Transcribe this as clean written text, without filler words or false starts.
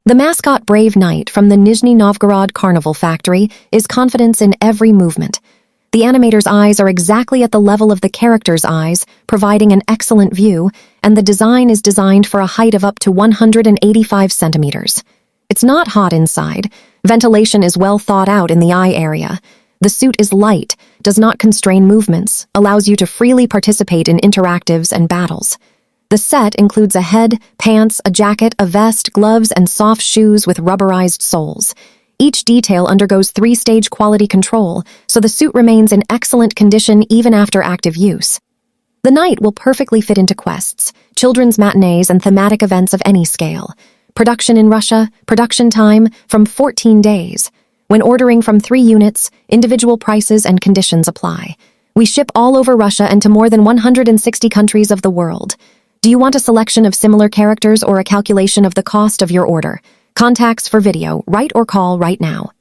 The mascot Brave Knight from the Nizhny Novgorod Carnival factory is confidence in every movement. The animator's eyes are exactly at the level of the character's eyes, providing an excellent view, and the design is designed for a height of up to 185 centimeters. It's not hot inside. Ventilation is well thought out in the eye area. The suit is light, does not constrain movements, allows you to freely participate in interactives and battles. The set includes a head, pants, a jacket, a vest, gloves, and soft shoes with rubberized soles. Each detail undergoes 3-stage quality control, so the suit remains in excellent condition even after active use. The knight will perfectly fit into quests, children's matinees, and thematic events of any scale. Production in Russia, production time from 14 days. When ordering from 3 units, individual prices and conditions apply. We ship all over Russia and to more than 160 countries of the world. Do you want a selection of similar characters or a calculation of the cost of your order? Contacts for video, write or call right now.